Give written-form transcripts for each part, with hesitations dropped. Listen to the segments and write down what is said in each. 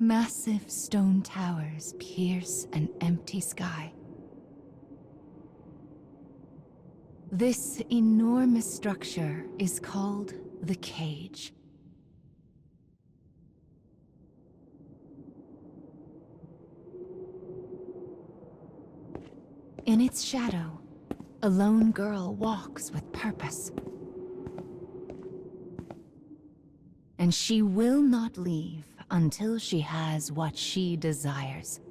Massive stone towers pierce an empty sky. This enormous structure is called the cage. In its shadow, a lone girl walks with purpose. And she will not leave until she has what she desires.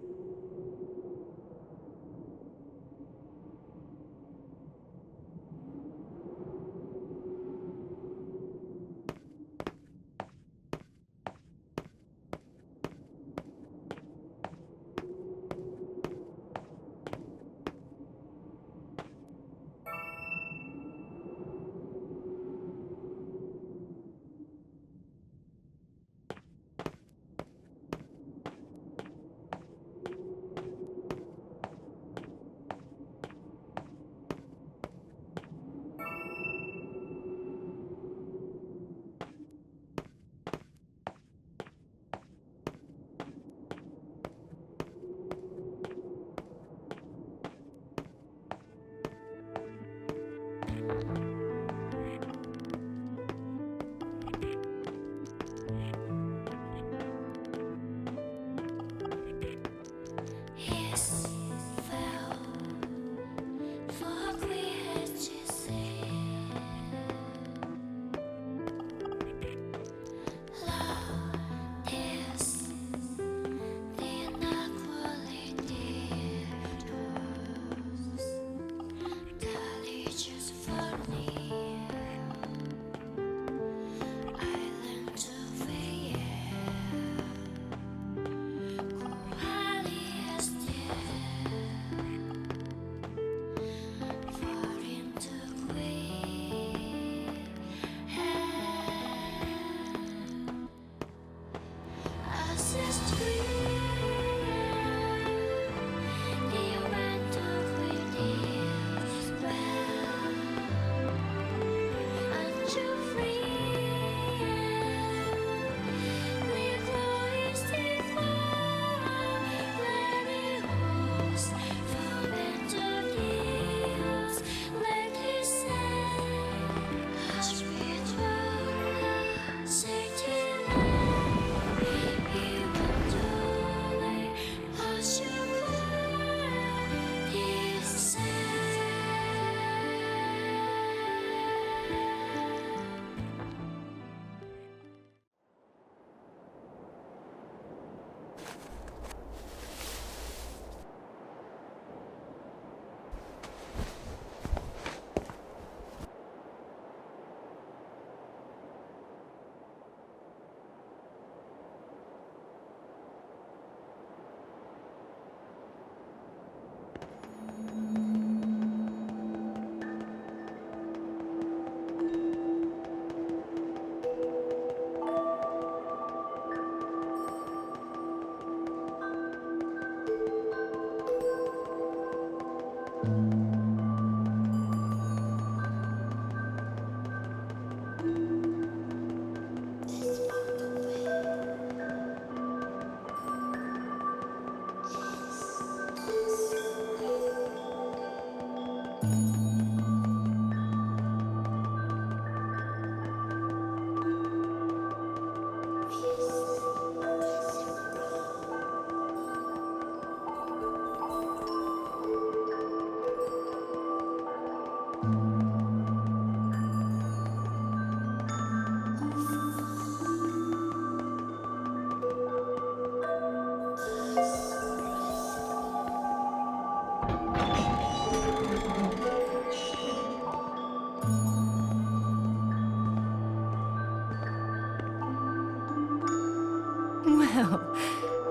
Well,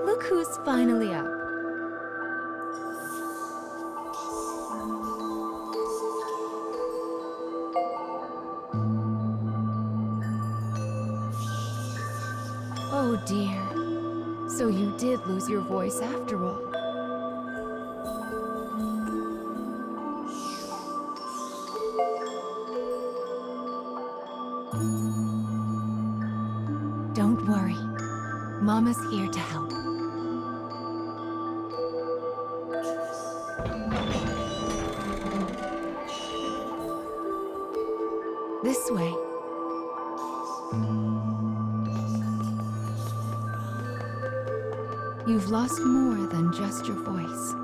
look who's finally up. Oh dear. So you did lose your voice after all. Don't worry. Mama's here to help. This way. You've lost more than just your voice.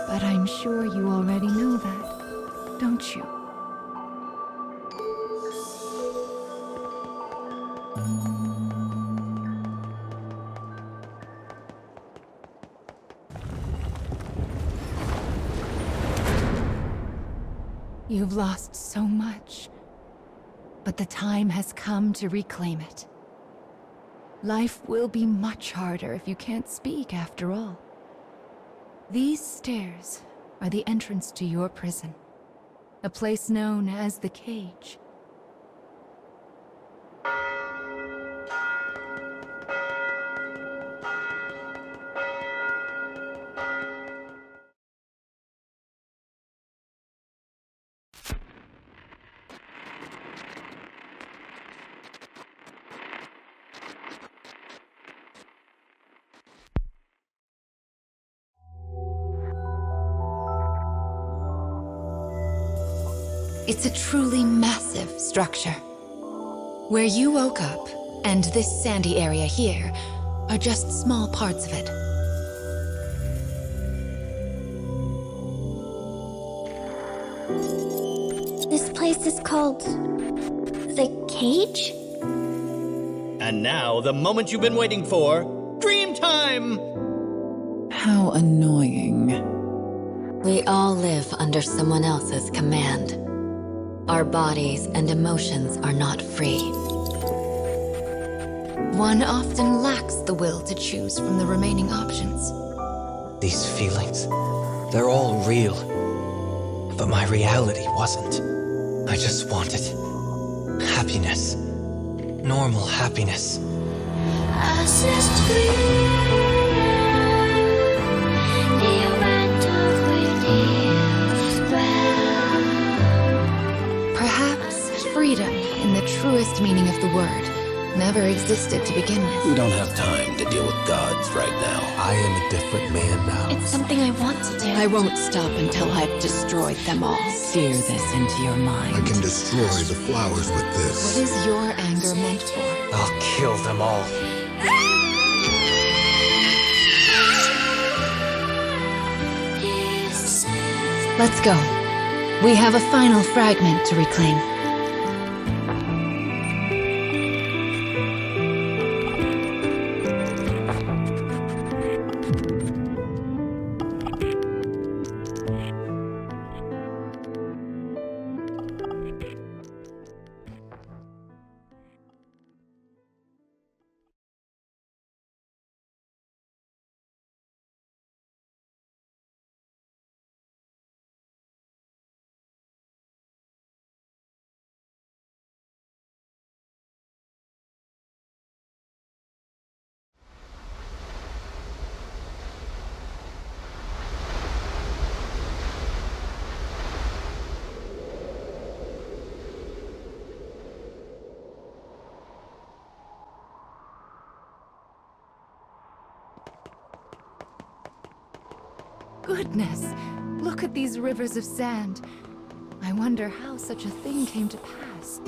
But I'm sure you already know that, don't you? You've lost so much, but the time has come to reclaim it. Life will be much harder if you can't speak after all. These stairs are the entrance to your prison, a place known as the Cage. It's a truly massive structure. Where you woke up, and this sandy area here, are just small parts of it. This place is called... the Cage? And now, the moment you've been waiting for, dream time! How annoying. We all live under someone else's command. Our bodies and emotions are not free. One often lacks the will to choose from the remaining options. These feelings, they're all real. But my reality wasn't. I just wanted happiness. Normal happiness. Perhaps freedom, in the truest meaning of the word, never existed to begin with. We don't have time to deal with gods right now. I am a different man now. It's something I want to do. I won't stop until I've destroyed them all. Sear this into your mind. I can destroy the flowers with What this. is your anger meant for? I'll kill them all. Let's go. We have a final fragment to reclaim. Goodness! Look at these rivers of sand. I wonder how such a thing came to pass.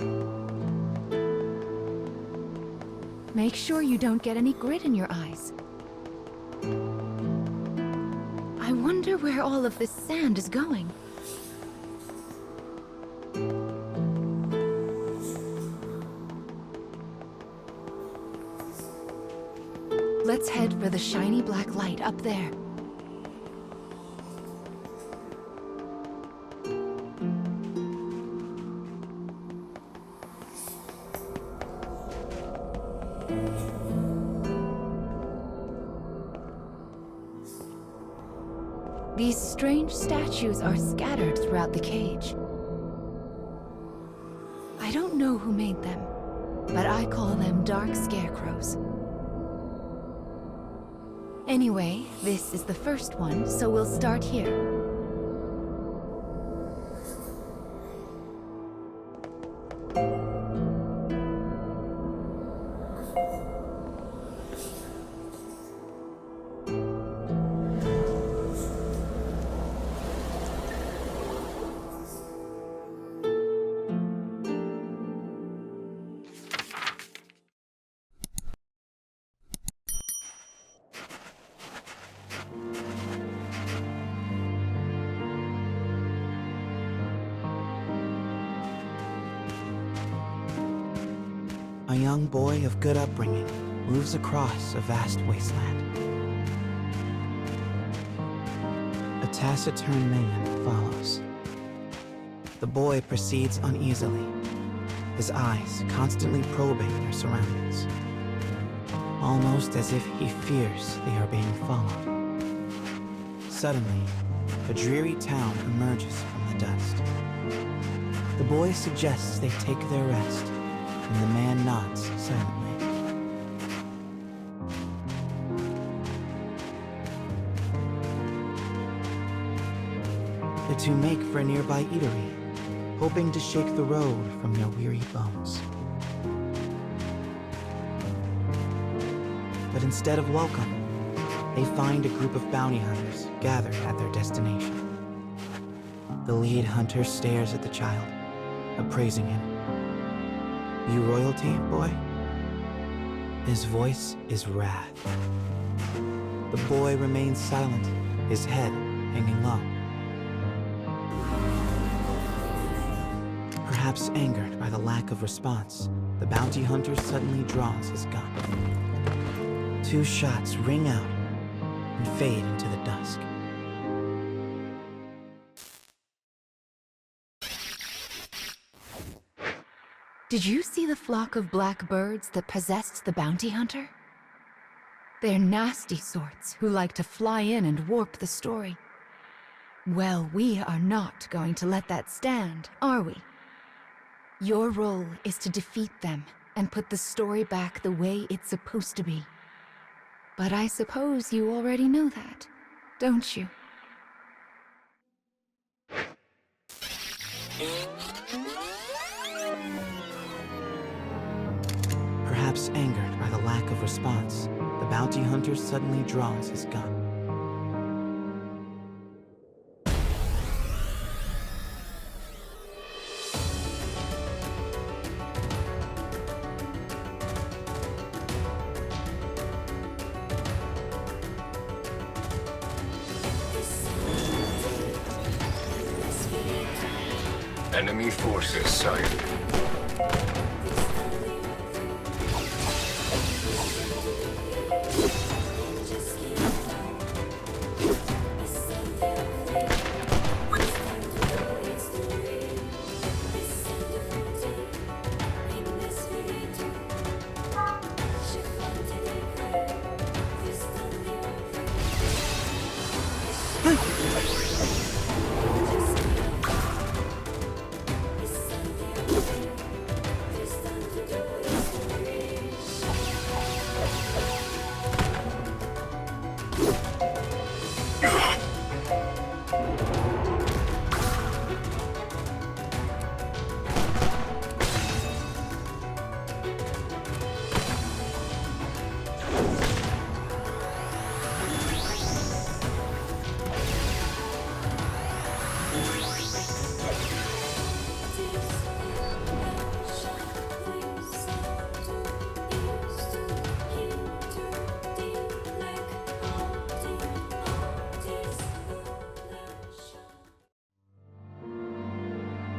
Make sure you don't get any grit in your eyes. I wonder where all of this sand is going. Let's head for the shiny black light up there. These strange statues are scattered throughout the cage. I don't know who made them, but I call them dark scarecrows. Anyway, this is the first one, so we'll start here. young boy of good upbringing moves across a vast wasteland. A taciturn man follows. The boy proceeds uneasily, his eyes constantly probing their surroundings, almost as if he fears they are being followed. Suddenly, a dreary town emerges from the dust. The boy suggests they take their rest, and the man nods silently. The two make for a nearby eatery, hoping to shake the road from their weary bones. But instead of welcome, they find a group of bounty hunters gathered at their destination. The lead hunter stares at the child, appraising him. "You royalty, boy?" His voice is wrath. The boy remains silent, his head hanging low. Perhaps angered by the lack of response, the bounty hunter suddenly draws his gun. 2 shots ring out and fade into the dusk. Did you see the flock of black birds that possessed the bounty hunter? They're nasty sorts who like to fly in and warp the story. Well, we are not going to let that stand, are we? Your role is to defeat them and put the story back the way it's supposed to be. But I suppose you already know that, don't you? Perhaps angered by the lack of response, the bounty hunter suddenly draws his gun. Enemy forces sighted.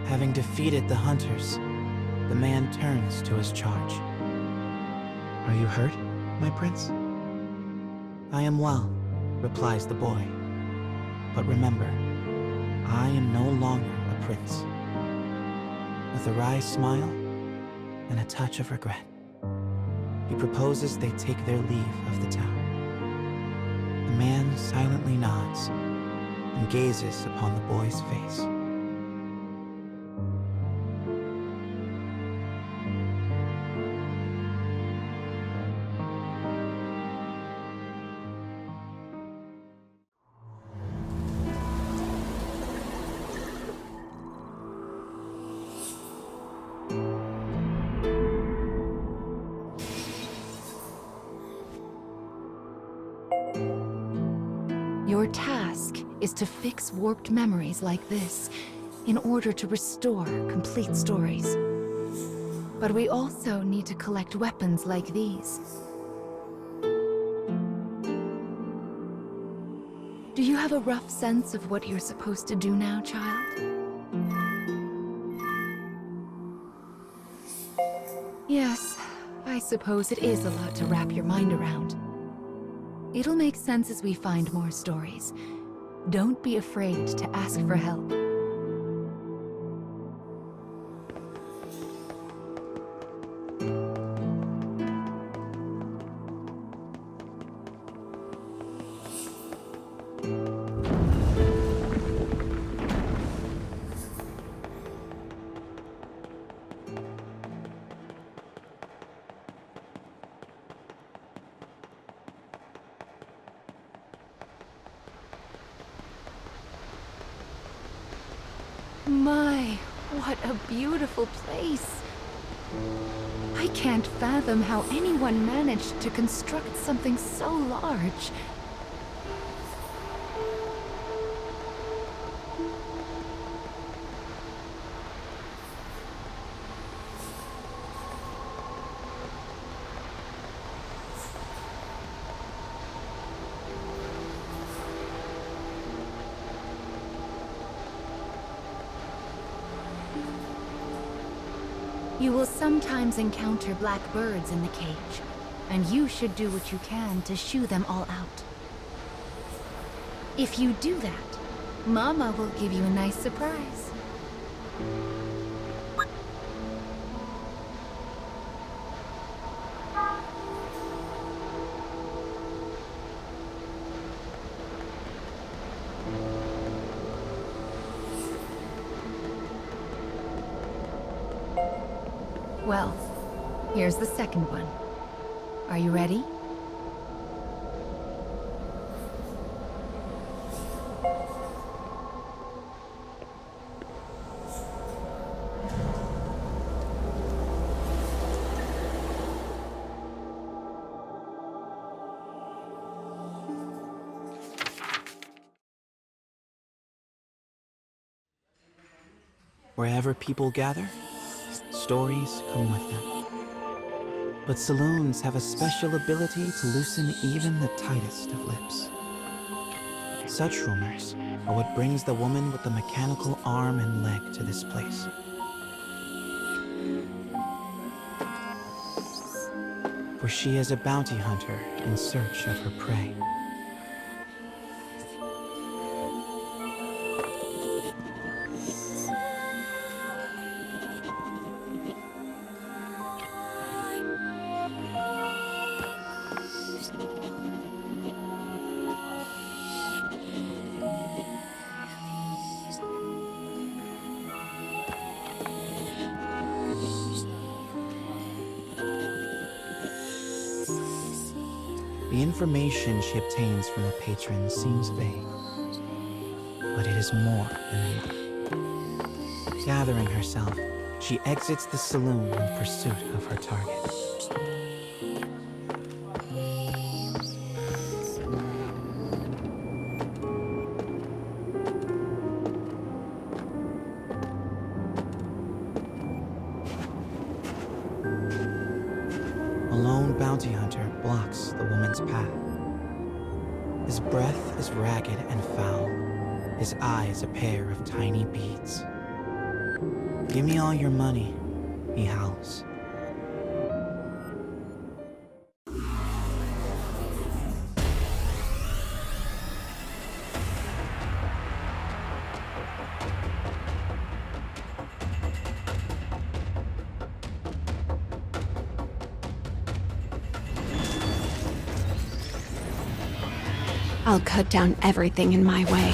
Having defeated the hunters, the man turns to his charge. "Are you hurt, my prince?" "I am well," replies the boy. "But remember, I am no longer a prince." With a wry smile and a touch of regret, he proposes they take their leave of the town. The man silently nods and gazes upon the boy's face. Your task is to fix warped memories like this in order to restore complete stories. But we also need to collect weapons like these. Do you have a rough sense of what you're supposed to do now, child? Yes, suppose it is a lot to wrap your mind around. It'll make sense as we find more stories. Don't be afraid to ask for help. My, what a beautiful place. I can't fathom how anyone managed to construct something so large. You will sometimes encounter black birds in the cage, and you should do what you can to shoo them all out. If you do that, Mama will give you a nice surprise. Well, here's the second one. Are you ready? Wherever people gather, stories come with them. But saloons have a special ability to loosen even the tightest of lips. Such rumors are what brings the woman with the mechanical arm and leg to this place. For she is a bounty hunter in search of her prey. The information she obtains from the patrons seems vague, but it is more than enough. Gathering herself, she exits the saloon in pursuit of her target. A lone bounty hunter blocks the woman's path. His breath is ragged and foul, his eyes a pair of tiny beads. "Give me all your money," he howls. I'll cut down everything in my way.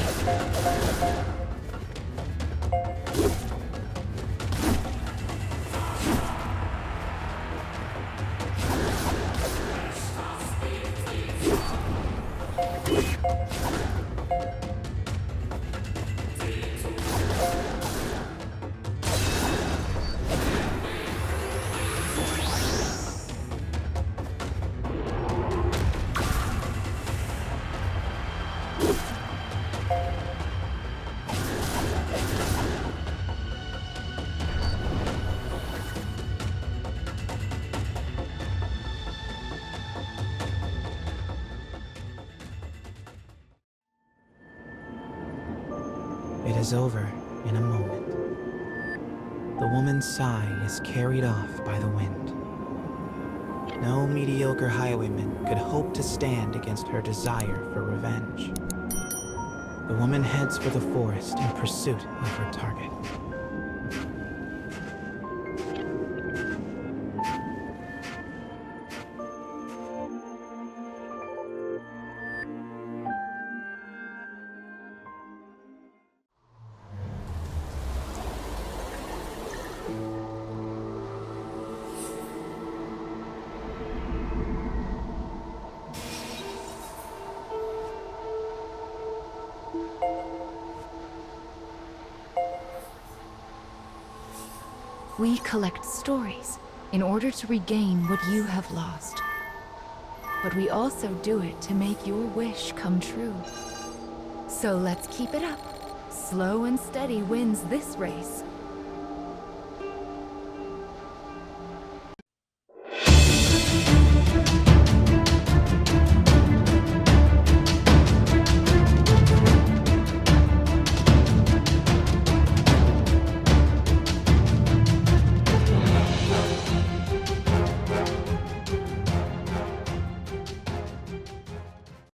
It is over in a moment. The woman's sigh is carried off by the wind. No mediocre highwayman could hope to stand against her desire for revenge. The woman heads for the forest in pursuit of her target. We collect stories in order to regain what you have lost. But we also do it to make your wish come true. So let's keep it up. Slow and steady wins this race.